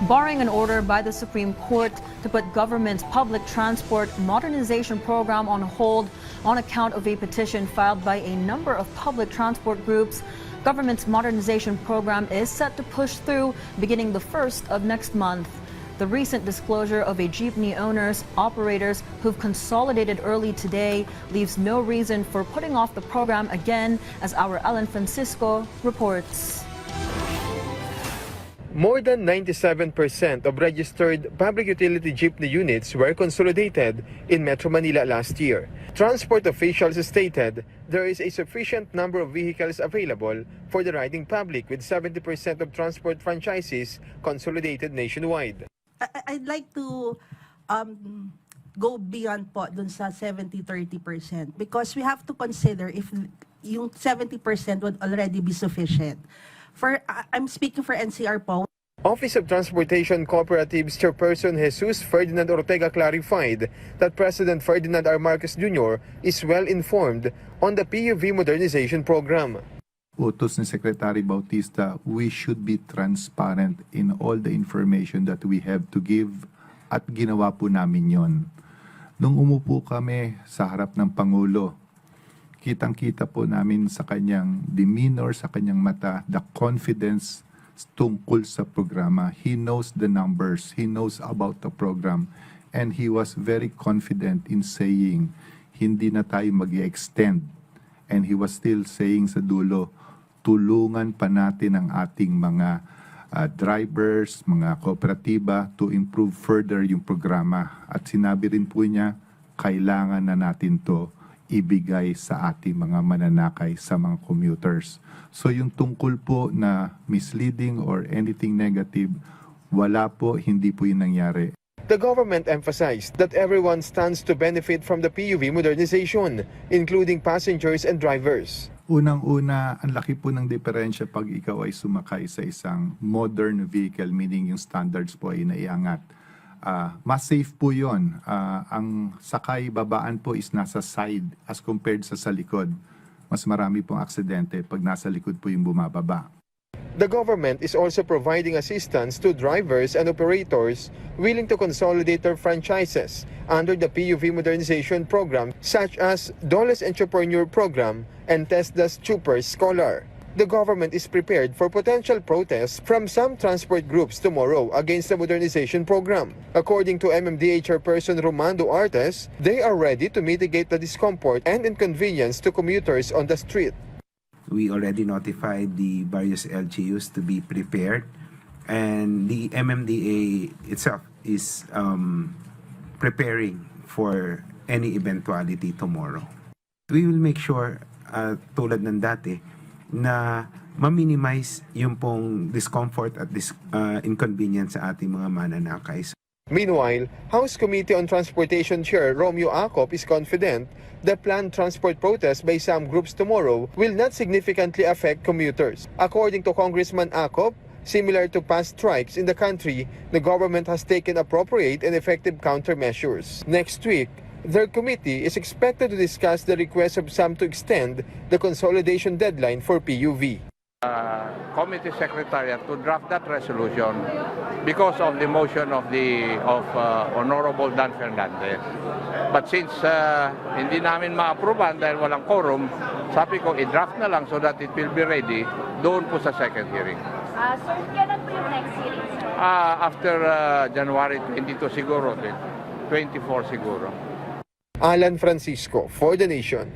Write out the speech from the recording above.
barring an order by the Supreme Court to put government's public transport modernization program on hold on account of a petition filed by a number of public transport groups. Government's modernization program is set to push through beginning the 1st of next month. The recent disclosure of a jeepney owners, operators who've consolidated early today leaves no reason for putting off the program again, as our Alan Francisco reports. More than 97% of registered public utility jeepney units were consolidated in Metro Manila last year. Transport officials stated there is a sufficient number of vehicles available for the riding public, with 70% of transport franchises consolidated nationwide. I'd like to go beyond po dun sa 70-30% because we have to consider if yung 70% would already be sufficient. I'm speaking for NCR po. Office of Transportation Cooperatives Chairperson Jesus Ferdinand Ortega clarified that President Ferdinand R. Marcos Jr. is well informed on the PUV modernization program. Utos ni Secretary Bautista, we should be transparent in all the information that we have to give, at ginawa po namin yon. Nung umupo kami sa harap ng Pangulo, kitang-kita po namin sa kanyang demeanor, sa kanyang mata, the confidence tungkol sa programa. He knows the numbers, he knows about the program, and he was very confident in saying, hindi na tayo mag-extend. And he was still saying sa dulo, tulungan pa natin ang ating mga drivers, mga kooperatiba to improve further yung programa. At sinabi rin po niya, kailangan na natin to ibigay sa ating mga mananakay, sa mga commuters. So yung tungkol po na misleading or anything negative, wala po, hindi po yung nangyari. The government emphasized that everyone stands to benefit from the PUV modernization, including passengers and drivers. Unang-una, ang laki po ng diferensya pag ikaw ay sumakay sa isang modern vehicle, meaning yung standards po ay naiangat. Mas safe po yun. Ang sakay babaan po is nasa side as compared sa likod. Mas marami pong aksidente pag nasa likod po yung bumababa. The government is also providing assistance to drivers and operators willing to consolidate their franchises under the PUV modernization program, such as Dole's Entrepreneur Program and TESDA's Trooper Scholar. The government is prepared for potential protests from some transport groups tomorrow against the modernization program. According to MMDA Chairperson Romando Artes, they are ready to mitigate the discomfort and inconvenience to commuters on the street. We already notified the various LGUs to be prepared, and the MMDA itself is preparing for any eventuality tomorrow. We will make sure, tulad ng dati, na ma-minimize yung pong discomfort at inconvenience sa ating mga mananakay. Meanwhile, House Committee on Transportation Chair Romeo Acop is confident the planned transport protest by some groups tomorrow will not significantly affect commuters. According to Congressman Acop, similar to past strikes in the country, the government has taken appropriate and effective countermeasures. Next week, their committee is expected to discuss the request of some to extend the consolidation deadline for PUV. Committee Secretariat to draft that resolution because of the motion of Honorable Dan Fernandez. But since hindi namin ma-approvean dahil walang quorum, sabi ko i-draft na lang so that it will be ready doon po sa second hearing. So, kailan po yung next hearing, sir? After January 22 siguro, 24 siguro. Alan Francisco for The Nation.